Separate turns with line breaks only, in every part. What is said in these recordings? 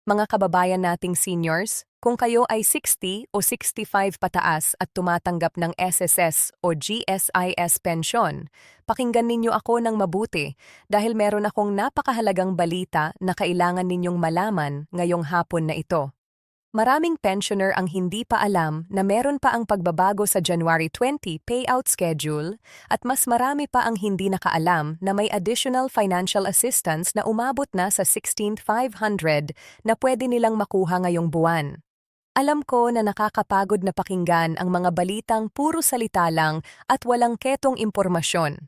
Mga kababayan nating seniors, kung kayo ay 60 o 65 pataas at tumatanggap ng SSS o GSIS pensyon, pakinggan ninyo ako ng mabuti dahil meron akong napakahalagang balita na kailangan ninyong malaman ngayong hapon na ito. Maraming pensioner ang hindi pa alam na meron pa ang pagbabago sa January 20 payout schedule at mas marami pa ang hindi nakaalam na may additional financial assistance na umabot na sa 16,500 na pwede nilang makuha ngayong buwan. Alam ko na nakakapagod na pakinggan ang mga balitang puro salita lang at walang ketong impormasyon.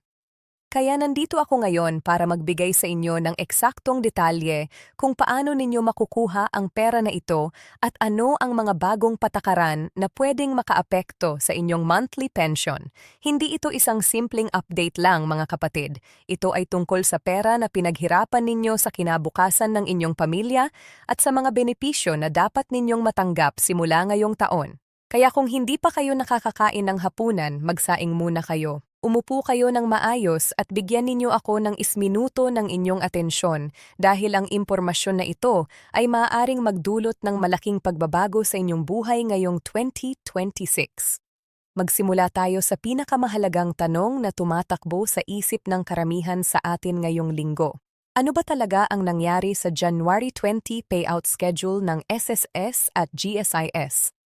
Kaya nandito ako ngayon para magbigay sa inyo ng eksaktong detalye kung paano ninyo makukuha ang pera na ito at ano ang mga bagong patakaran na pwedeng makaapekto sa inyong monthly pension. Hindi ito isang simpleng update lang, mga kapatid. Ito ay tungkol sa pera na pinaghirapan ninyo sa kinabukasan ng inyong pamilya at sa mga benepisyo na dapat ninyong matanggap simula ngayong taon. Kaya kung hindi pa kayo nakakakain ng hapunan, magsaing muna kayo. Umupo kayo ng maayos at bigyan ninyo ako ng isminuto ng inyong atensyon dahil ang impormasyon na ito ay maaaring magdulot ng malaking pagbabago sa inyong buhay ngayong 2026. Magsimula tayo sa pinakamahalagang tanong na tumatakbo sa isip ng karamihan sa atin ngayong linggo. Ano ba talaga ang nangyari sa January 20 payout schedule ng SSS at GSIS?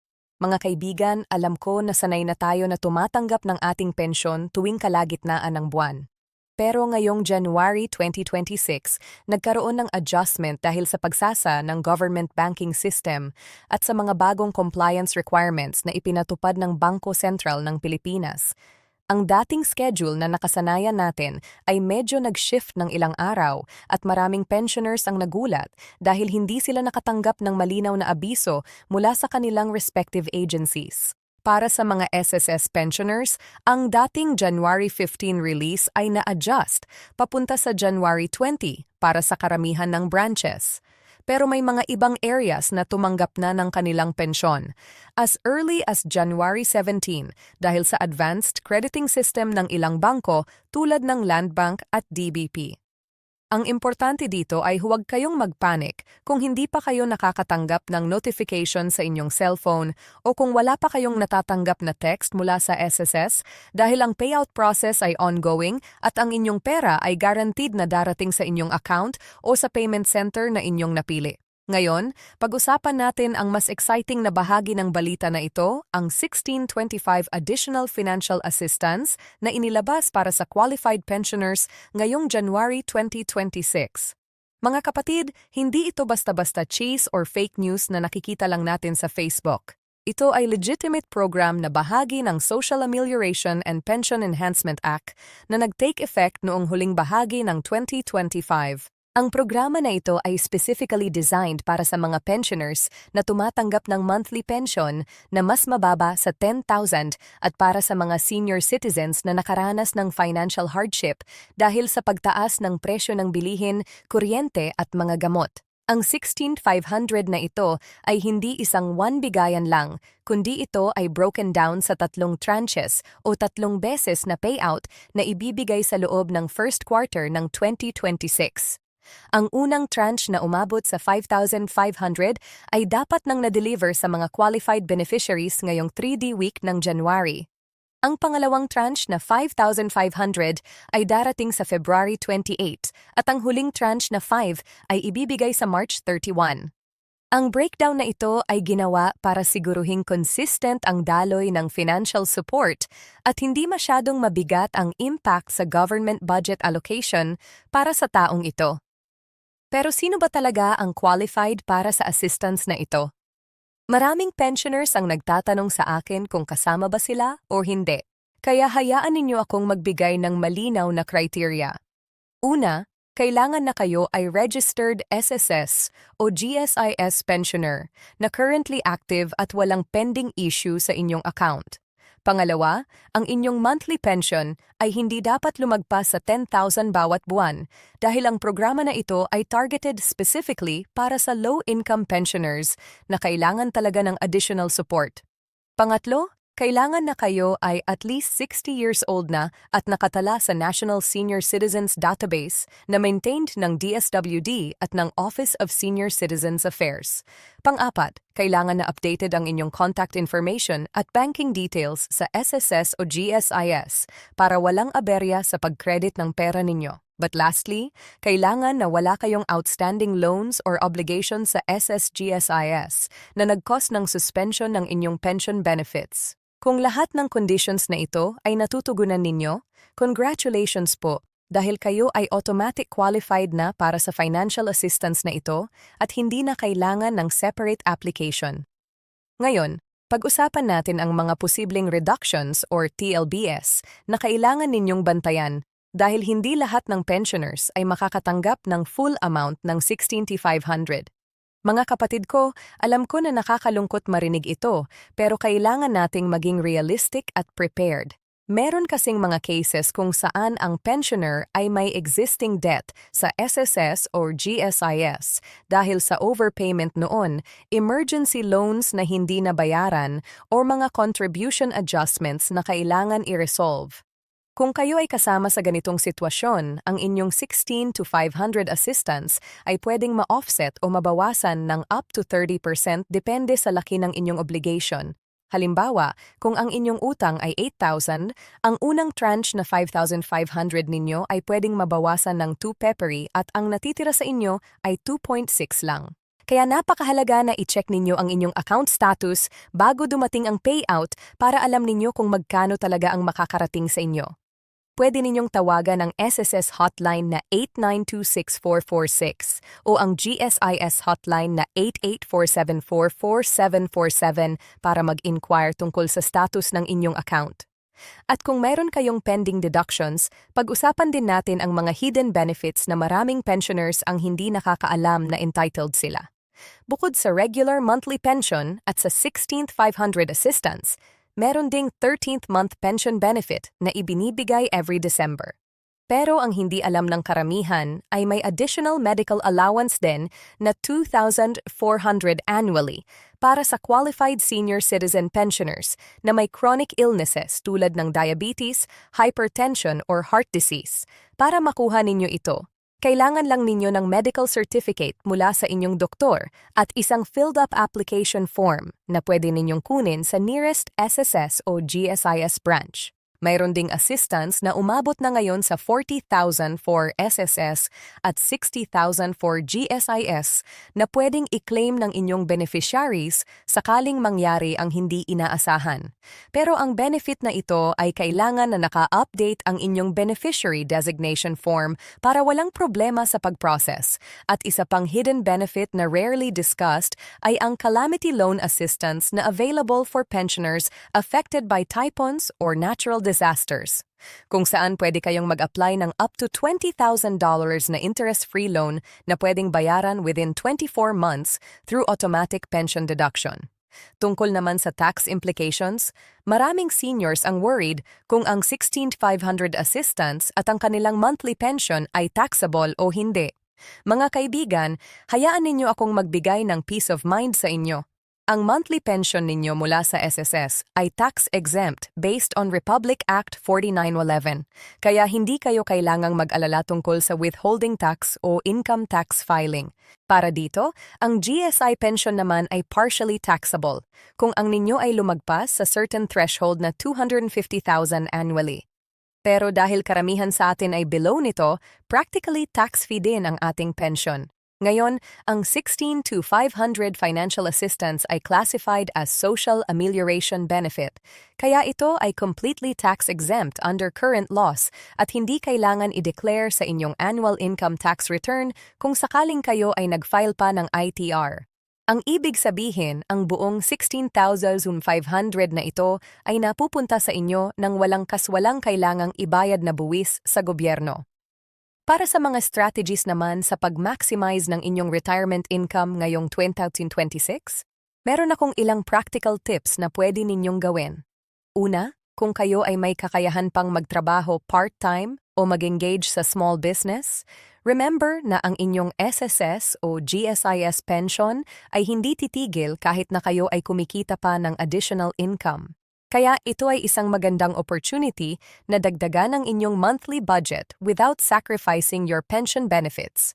Mga kaibigan, alam ko na sanay na tayo na tumatanggap ng ating pensyon tuwing kalagitnaan ng buwan. Pero ngayong January 2026, nagkaroon ng adjustment dahil sa pagsasa ng government banking system at sa mga bagong compliance requirements na ipinatupad ng Bangko Sentral ng Pilipinas. Ang dating schedule na nakasanayan natin ay medyo nag-shift ng ilang araw at maraming pensioners ang nagulat dahil hindi sila nakatanggap ng malinaw na abiso mula sa kanilang respective agencies. Para sa mga SSS pensioners, ang dating January 15 release ay na-adjust papunta sa January 20 para sa karamihan ng branches. Pero may mga ibang areas na tumanggap na ng kanilang pensyon as early as January 17 dahil sa advanced crediting system ng ilang bangko tulad ng Land Bank at DBP. Ang importante dito ay huwag kayong magpanik kung hindi pa kayo nakakatanggap ng notification sa inyong cellphone o kung wala pa kayong natatanggap na text mula sa SSS dahil ang payout process ay ongoing at ang inyong pera ay guaranteed na darating sa inyong account o sa payment center na inyong napili. Ngayon, pag-usapan natin ang mas exciting na bahagi ng balita na ito, ang 1625 Additional Financial Assistance na inilabas para sa qualified pensioners ngayong January 2026. Mga kapatid, hindi ito basta-basta cheese or fake news na nakikita lang natin sa Facebook. Ito ay legitimate program na bahagi ng Social Amelioration and Pension Enhancement Act na nag-take effect noong huling bahagi ng 2025. Ang programa na ito ay specifically designed para sa mga pensioners na tumatanggap ng monthly pension na mas mababa sa 10,000 at para sa mga senior citizens na nakaranas ng financial hardship dahil sa pagtaas ng presyo ng bilihin, kuryente at mga gamot. Ang 16,500 na ito ay hindi isang one-bigayan lang, kundi ito ay broken down sa 3 tranches o 3 beses na payout na ibibigay sa loob ng first quarter ng 2026. Ang unang tranche na umabot sa 5,500 ay dapat nang na-deliver sa mga qualified beneficiaries ngayong 3D week ng January. Ang pangalawang tranche na 5,500 ay darating sa February 28 at ang huling tranche na 5 ay ibibigay sa March 31. Ang breakdown na ito ay ginawa para siguruhing consistent ang daloy ng financial support at hindi masyadong mabigat ang impact sa government budget allocation para sa taong ito. Pero sino ba talaga ang qualified para sa assistance na ito? Maraming pensioners ang nagtatanong sa akin kung kasama ba sila o hindi. Kaya hayaan ninyo akong magbigay ng malinaw na criteria. Una, kailangan na kayo ay registered SSS o GSIS pensioner na currently active at walang pending issue sa inyong account. Pangalawa, ang inyong monthly pension ay hindi dapat lumagpas sa 10,000 bawat buwan dahil ang programa na ito ay targeted specifically para sa low-income pensioners na kailangan talaga ng additional support. Pangatlo, kailangan na kayo ay at least 60 years old na at nakatala sa National Senior Citizens Database na maintained ng DSWD at ng Office of Senior Citizens Affairs. Pang-apat, kailangan na updated ang inyong contact information at banking details sa SSS o GSIS para walang aberya sa pag-credit ng pera ninyo. But lastly, kailangan na wala kayong outstanding loans or obligations sa SSGSIS na nag-cause ng suspension ng inyong pension benefits. Kung lahat ng conditions na ito ay natutugunan ninyo, congratulations po dahil kayo ay automatic qualified na para sa financial assistance na ito at hindi na kailangan ng separate application. Ngayon, pag-usapan natin ang mga posibleng reductions or TLBS na kailangan ninyong bantayan dahil hindi lahat ng pensioners ay makakatanggap ng full amount ng 16,500. Mga kapatid ko, alam ko na nakakalungkot marinig ito, pero kailangan nating maging realistic at prepared. Meron kasing mga cases kung saan ang pensioner ay may existing debt sa SSS or GSIS dahil sa overpayment noon, emergency loans na hindi nabayaran, o mga contribution adjustments na kailangan i-resolve. Kung kayo ay kasama sa ganitong sitwasyon, ang inyong 16 to 500 assistance ay pwedeng ma-offset o mabawasan ng up to 30% depende sa laki ng inyong obligation. Halimbawa, kung ang inyong utang ay 8,000, ang unang tranche na 5,500 ninyo ay pwedeng mabawasan ng 2 peppery at ang natitira sa inyo ay 2.6 lang. Kaya napakahalaga na i-check ninyo ang inyong account status bago dumating ang payout para alam ninyo kung magkano talaga ang makakarating sa inyo. Pwede ninyong tawagan ang SSS hotline na 8926-446 o ang GSIS hotline na 8847-4747 para mag-inquire tungkol sa status ng inyong account. At kung mayroon kayong pending deductions, pag-usapan din natin ang mga hidden benefits na maraming pensioners ang hindi nakakaalam na entitled sila. Bukod sa regular monthly pension at sa 16th 500 assistance, meron ding 13th month pension benefit na ibinibigay every December. Pero ang hindi alam ng karamihan ay may additional medical allowance din na 2,400 annually para sa qualified senior citizen pensioners na may chronic illnesses tulad ng diabetes, hypertension, or heart disease. Para makuha ninyo ito, kailangan lang ninyo ng medical certificate mula sa inyong doktor at isang filled-up application form na pwede ninyong kunin sa nearest SSS o GSIS branch. Mayroon ding assistance na umabot na ngayon sa 40,000 for SSS at 60,000 for GSIS na pwedeng i-claim ng inyong beneficiaries sakaling mangyari ang hindi inaasahan. Pero ang benefit na ito ay kailangan na naka-update ang inyong beneficiary designation form para walang problema sa pag-process. At isa pang hidden benefit na rarely discussed ay ang calamity loan assistance na available for pensioners affected by typhoons or natural disasters, kung saan pwede kayong mag-apply ng up to $20,000 na interest-free loan na pwedeng bayaran within 24 months through automatic pension deduction. Tungkol naman sa tax implications, maraming seniors ang worried kung ang 16,500 assistance at ang kanilang monthly pension ay taxable o hindi. Mga kaibigan, hayaan ninyo akong magbigay ng peace of mind sa inyo. Ang monthly pension ninyo mula sa SSS ay tax-exempt based on Republic Act 4911, kaya hindi kayo kailangang mag-alala tungkol sa withholding tax o income tax filing. Para dito, ang GSI pension naman ay partially taxable kung ang ninyo ay lumagpas sa certain threshold na 250,000 annually. Pero dahil karamihan sa atin ay below nito, practically tax-free din ang ating pension. Ngayon, ang 16 to 500 financial assistance ay classified as Social Amelioration Benefit, kaya ito ay completely tax-exempt under current laws at hindi kailangan i-declare sa inyong annual income tax return kung sakaling kayo ay nag-file pa ng ITR. Ang ibig sabihin, ang buong 16,500 na ito ay napupunta sa inyo nang walang kaswalang kailangang ibayad na buwis sa gobyerno. Para sa mga strategies naman sa pag-maximize ng inyong retirement income ngayong 2026, meron akong ilang practical tips na pwede ninyong gawin. Una, kung kayo ay may kakayahan pang magtrabaho part-time o mag-engage sa small business, remember na ang inyong SSS o GSIS pension ay hindi titigil kahit na kayo ay kumikita pa ng additional income. Kaya ito ay isang magandang opportunity na dagdagan ang inyong monthly budget without sacrificing your pension benefits.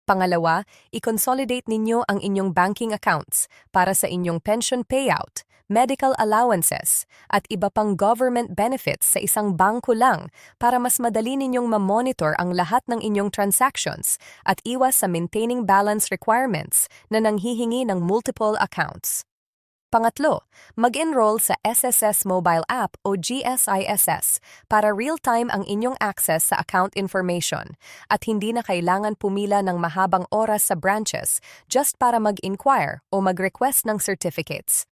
Pangalawa, i-consolidate ninyo ang inyong banking accounts para sa inyong pension payout, medical allowances, at iba pang government benefits sa isang bangko lang para mas madali ninyong ma-monitor ang lahat ng inyong transactions at iwas sa maintaining balance requirements na nanghihingi ng multiple accounts. Pangatlo, mag-enroll sa SSS Mobile App o GSISS para real-time ang inyong access sa account information at hindi na kailangan pumila ng mahabang oras sa branches just para mag-inquire o mag-request ng certificates.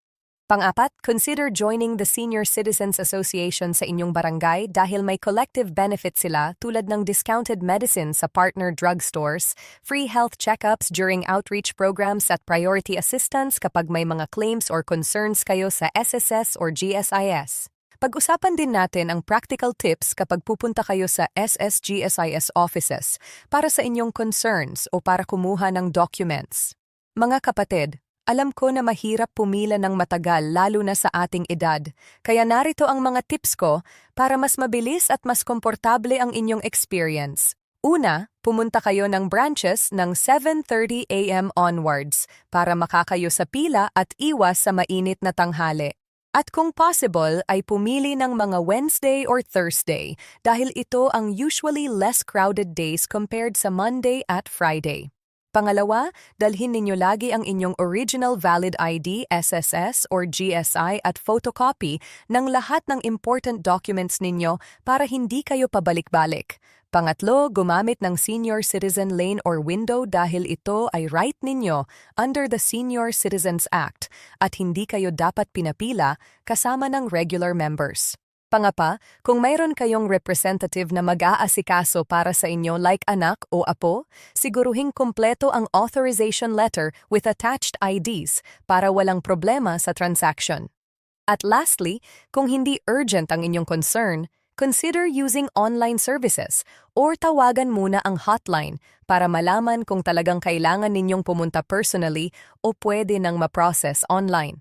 Pang-apat, consider joining the Senior Citizens Association sa inyong barangay dahil may collective benefit sila tulad ng discounted medicine sa partner drugstores, free health checkups during outreach programs at priority assistance kapag may mga claims or concerns kayo sa SSS or GSIS. Pag-usapan din natin ang practical tips kapag pupunta kayo sa SSGSIS offices para sa inyong concerns o para kumuha ng documents. Mga kapatid, alam ko na mahirap pumila ng matagal lalo na sa ating edad, kaya narito ang mga tips ko para mas mabilis at mas komportable ang inyong experience. Una, pumunta kayo ng branches ng 7:30 a.m. onwards para makakayo sa pila at iwas sa mainit na tanghali. At kung possible ay pumili ng mga Wednesday or Thursday dahil ito ang usually less crowded days compared sa Monday at Friday. Pangalawa, dalhin ninyo lagi ang inyong original valid ID, SSS or GSI at photocopy ng lahat ng important documents ninyo para hindi kayo pabalik-balik. Pangatlo, gumamit ng Senior Citizen Lane or window dahil ito ay right ninyo under the Senior Citizens Act at hindi kayo dapat pinapila kasama ng regular members. Pangapa, kung mayroon kayong representative na mag-aasikaso para sa inyo like anak o apo, siguruhing kumpleto ang authorization letter with attached IDs para walang problema sa transaction. At lastly, kung hindi urgent ang inyong concern, consider using online services or tawagan muna ang hotline para malaman kung talagang kailangan ninyong pumunta personally o pwede nang ma-process online.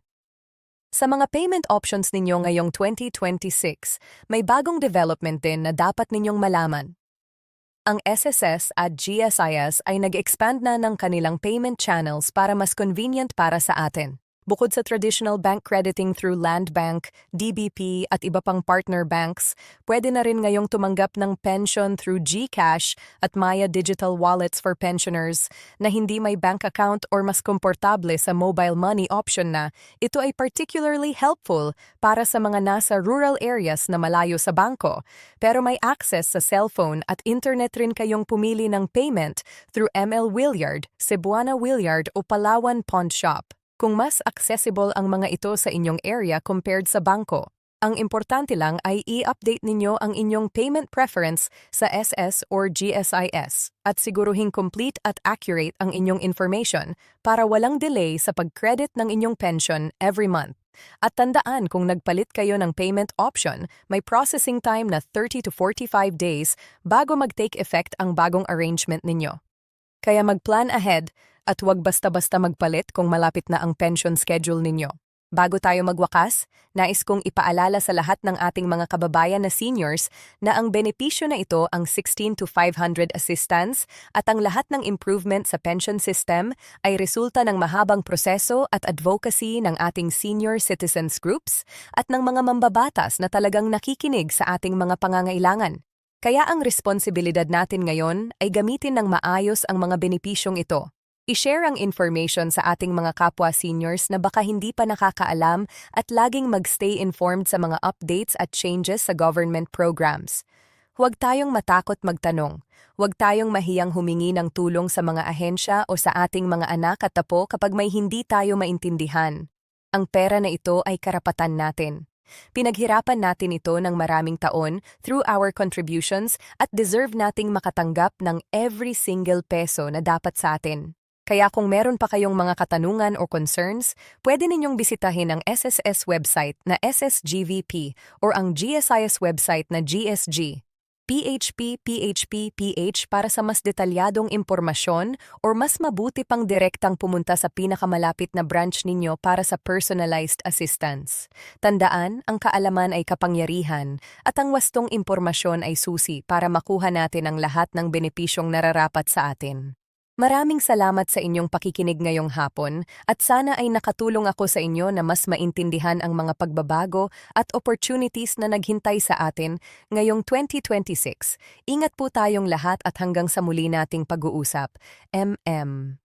Sa mga payment options ninyo ngayong 2026, may bagong development din na dapat ninyong malaman. Ang SSS at GSIS ay nag-expand na ng kanilang payment channels para mas convenient para sa atin. Bukod sa traditional bank crediting through Land Bank, DBP at iba pang partner banks, pwede na rin ngayong tumanggap ng pension through GCash at Maya Digital Wallets for pensioners na hindi may bank account or mas komportable sa mobile money option na. Ito ay particularly helpful para sa mga nasa rural areas na malayo sa bangko, pero may access sa cellphone at internet rin kayong pumili ng payment through ML Williard, Cebuana Williard o Palawan Pawn Shop. Kung mas accessible ang mga ito sa inyong area compared sa bangko, ang importante lang ay i-update ninyo ang inyong payment preference sa SS or GSIS at siguruhing complete at accurate ang inyong information para walang delay sa pag-credit ng inyong pension every month. At tandaan kung nagpalit kayo ng payment option, may processing time na 30 to 45 days bago mag-take effect ang bagong arrangement ninyo. Kaya mag-plan ahead at huwag basta-basta magpalit kung malapit na ang pension schedule ninyo. Bago tayo magwakas, nais kong ipaalala sa lahat ng ating mga kababayan na seniors na ang benepisyo na ito ang 16 to 500 assistance at ang lahat ng improvement sa pension system ay resulta ng mahabang proseso at advocacy ng ating senior citizens groups at ng mga mambabatas na talagang nakikinig sa ating mga pangangailangan. Kaya ang responsibilidad natin ngayon ay gamitin ng maayos ang mga benepisyong ito. I-share ang information sa ating mga kapwa seniors na baka hindi pa nakakaalam at laging mag-stay informed sa mga updates at changes sa government programs. Huwag tayong matakot magtanong. Huwag tayong mahiyang humingi ng tulong sa mga ahensya o sa ating mga anak at apo kapag may hindi tayo maintindihan. Ang pera na ito ay karapatan natin. Pinaghirapan natin ito ng maraming taon through our contributions at deserve nating makatanggap ng every single peso na dapat sa atin. Kaya kung meron pa kayong mga katanungan o concerns, pwede ninyong bisitahin ang SSS website na SSGVP o ang GSIS website na GSG. PHP para sa mas detalyadong impormasyon or mas mabuti pang direktang pumunta sa pinakamalapit na branch ninyo para sa personalized assistance. Tandaan, ang kaalaman ay kapangyarihan at ang wastong impormasyon ay susi para makuha natin ang lahat ng benepisyong nararapat sa atin. Maraming salamat sa inyong pakikinig ngayong hapon at sana ay nakatulong ako sa inyo na mas maintindihan ang mga pagbabago at opportunities na naghintay sa atin ngayong 2026. Ingat po tayong lahat at hanggang sa muli nating pag-uusap. MM.